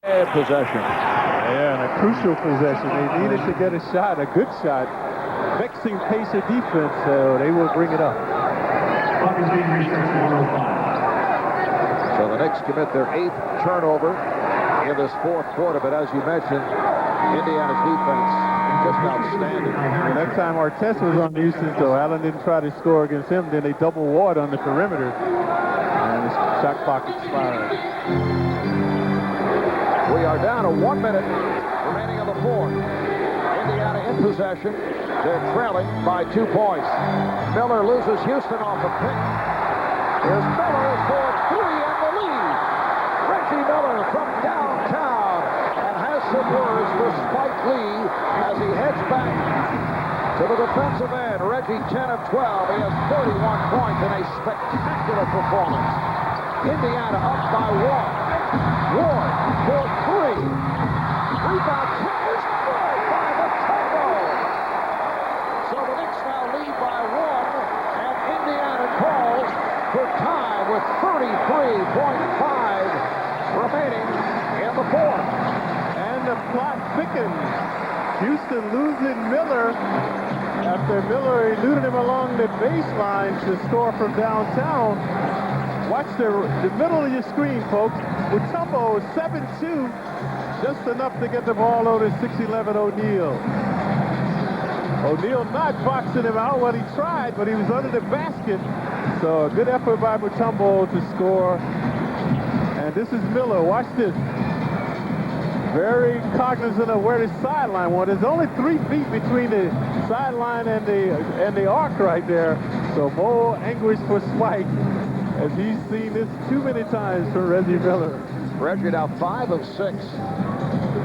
Possession. Yeah, and a crucial possession. They needed to get a shot, a good shot. Vexing pace of defense, so they will bring it up. So the Knicks commit their 8th turnover in this 4th quarter, but as you mentioned, Indiana's defense just outstanding. And that time Artest was on Houston, so Allen didn't try to score against him. Then they double ward on the perimeter, and his shot clock expired. We are down to 1 minute remaining in the 4th. Indiana in possession. They're trailing by 2 points. Miller loses Houston off the pick. Here's Miller for 3 and the lead. Reggie Miller from downtown and has some words for Spike Lee as he heads back to the defensive end. Reggie 10 of 12. He has 31 points in a spectacular performance. Indiana up by 1. Ward for 3. Rebound is good by Mutombo. So the Knicks now lead by 1, and Indiana calls for time with 33.5 remaining in the 4th. And the plot thickens. Houston losing Miller after Miller eluded him along the baseline to score from downtown. Watch the middle of your screen, folks. Mutombo is 7-2, just enough to get the ball over 6'11" O'Neal. O'Neal not boxing him out. Well, he tried, but he was under the basket. So a good effort by Mutombo to score. And this is Miller. Watch this. Very cognizant of where the sideline was. There's only 3 feet between the sideline and the arc right there. So more anguish for Spike, as he's seen this too many times from Reggie Miller. Reggie now 5 of 6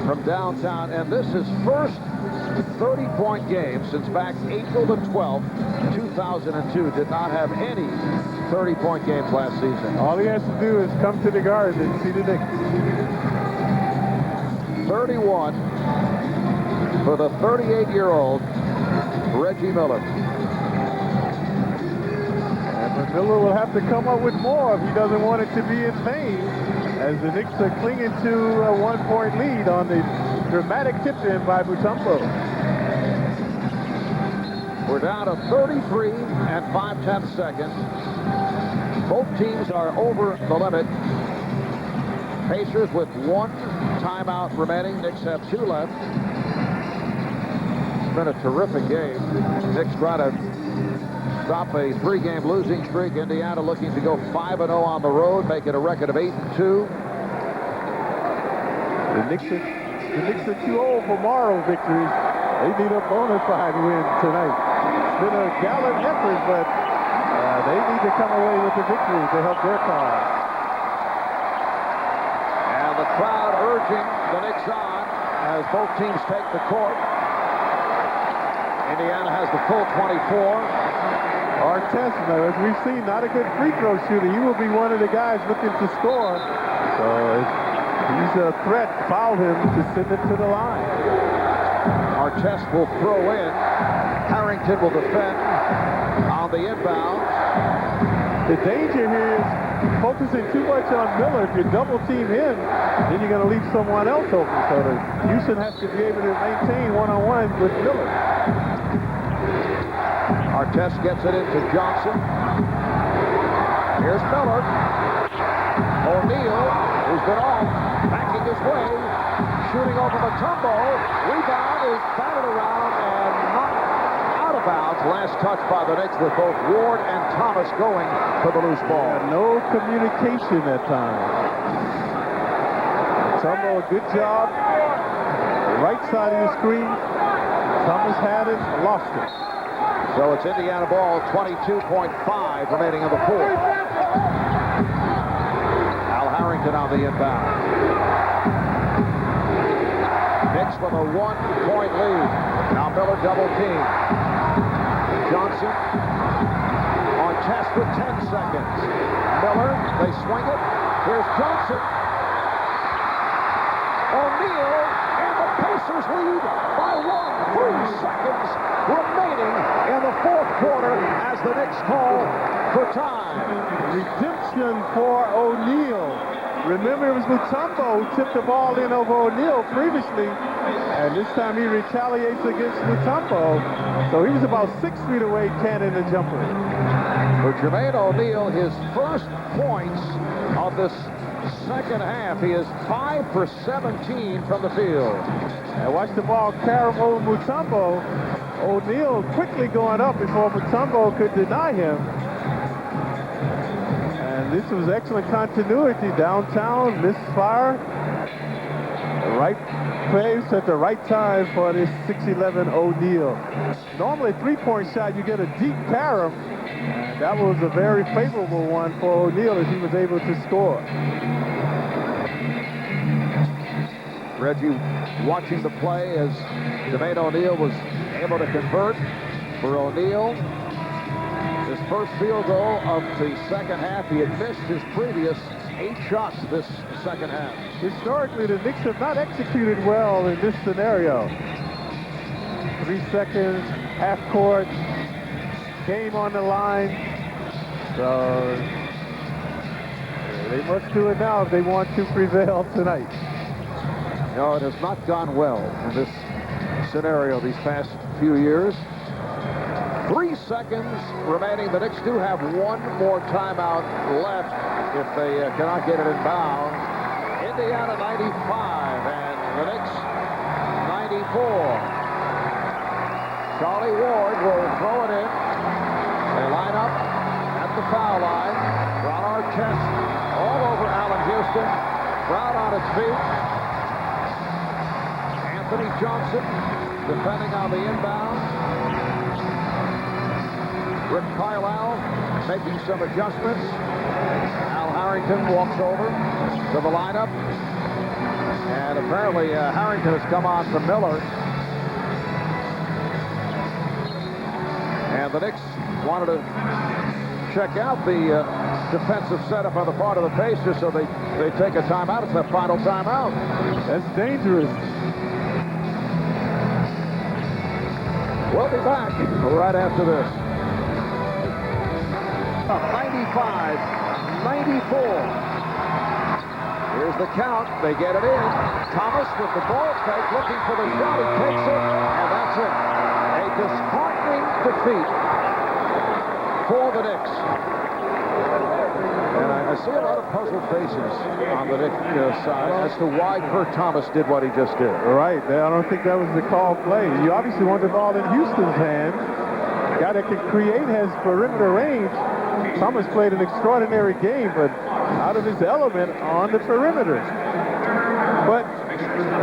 from downtown, and this is first 30-point game since back April the 12th, 2002. Did not have any 30-point games last season. All he has to do is come to the Garden and see the Knicks. 31 for the 38-year-old Reggie Miller. And Miller will have to come up with more if he doesn't want it to be in vain, as the Knicks are clinging to a 1-point lead on the dramatic tip-in by Mutombo. We're down to 33 and 5/10 seconds. Both teams are over the limit. Pacers with 1 timeout remaining. Knicks have 2 left. It's been a terrific game. Knicks try to stop a 3-game losing streak. Indiana looking to go 5-0 on the road, make it a record of 8-2. The Knicks are too old for moral victories. They need a bona fide win tonight. It's been a gallant effort, but they need to come away with the victory to help their cause. And the crowd urging the Knicks on as both teams take the court. Indiana has the full 24. Artest, as we've seen, not a good free throw shooter. He will be one of the guys looking to score. So he's a threat. Foul him to send it to the line. Artest will throw in. Harrington will defend on the inbound. The danger here is focusing too much on Miller. If you double team him, then you're going to leave someone else open. So Houston has to be able to maintain one-on-one with Miller. Artest gets it into Johnson. Here's Miller. O'Neal, who's been off, backing his way, shooting over Mutombo. Rebound is batted around and knocked out of bounds. Last touch by the Knicks with both Ward and Thomas going for the loose ball. No communication that time. Mutombo, good job. Right side of the screen. Thomas had it, lost it. So it's Indiana ball, 22.5 remaining in the 4th. Al Harrington on the inbound. Knicks with a 1-point lead. Now Miller double team. Johnson on test with 10 seconds. Miller, they swing it. Here's Johnson. O'Neal, and the Pacers lead by 3 seconds remaining in the 4th quarter as the Knicks call for time. Redemption for O'Neal. Remember, it was Mutombo who tipped the ball in over O'Neal previously, and this time he retaliates against Mutombo. So he was about 6 feet away canning the jumper. For Jermaine O'Neal, his first points of this second half. He is 5 for 17 from the field. And watch the ball carry over Mutombo. O'Neal quickly going up before Mutombo could deny him. And this was excellent continuity downtown, misfire. The right place at the right time for this 6'11 O'Neal. Normally a three-point shot, you get a deep carom. And that was a very favorable one for O'Neal as he was able to score. Reggie watching the play as Jermaine O'Neal was able to convert for O'Neal. His first field goal of the second half. He had missed his previous 8 shots this second half. Historically, the Knicks have not executed well in this scenario. 3 seconds, half court, game on the line. So they must do it now if they want to prevail tonight. No, it has not gone well in this scenario these past few years. 3 seconds remaining. The Knicks do have one more timeout left if they cannot get it in bounds. Indiana 95 and the Knicks 94. Charlie Ward will throw it in. They line up at the foul line. Ron Artest all over Allen Houston. Crowd on its feet. Anthony Johnson defending on the inbound. Rick Carlisle making some adjustments. Al Harrington walks over to the lineup. And apparently Harrington has come on from Miller. And the Knicks wanted to check out the defensive setup on the part of the Pacers, so they take a timeout. It's their final timeout. That's dangerous. We'll be back right after this. 95-94. Here's the count. They get it in. Thomas with the ball fake, looking for the shot. He takes it, and that's it. A disheartening defeat for the Knicks. And I see a lot of puzzled faces on the Knicks side as to why Kurt Thomas did what he just did. Right. I don't think that was the call play. You obviously want the ball in Houston's hands. A guy that can create, has perimeter range. Thomas played an extraordinary game, but out of his element on the perimeter. But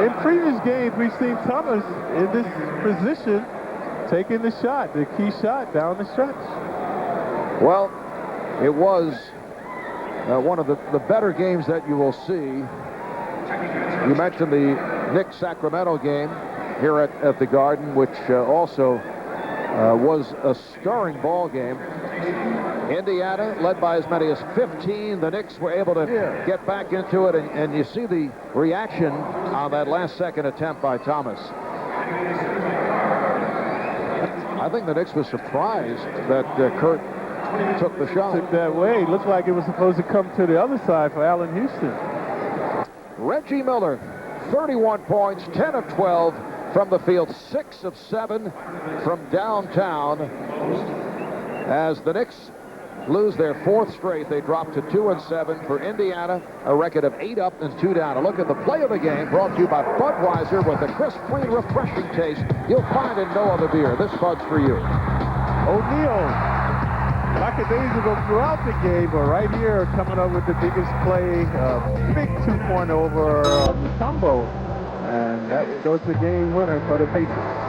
in previous games, we've seen Thomas in this position taking the shot, the key shot down the stretch. Well, it was one of the better games that you will see. You mentioned the Knicks-Sacramento game here at the Garden, which also was a stirring ball game. Indiana led by as many as 15. The Knicks were able to get back into it, and you see the reaction on that last-second attempt by Thomas. I think the Knicks were surprised that Kurt took the shot. Took that way. It looked like it was supposed to come to the other side for Allen Houston. Reggie Miller, 31 points, 10 of 12 from the field, 6 of 7 from downtown. As the Knicks lose their 4th straight, they drop to 2-7. For Indiana, a record of 8 up and 2 down. A look at the play of the game brought to you by Budweiser with a crisp, clean, refreshing taste you'll find in no other beer. This Bud's for you. O'Neal, lackadaisical throughout the game, but right here coming up with the biggest play, big 2-point over Mutombo. And that was the game winner for the Pacers.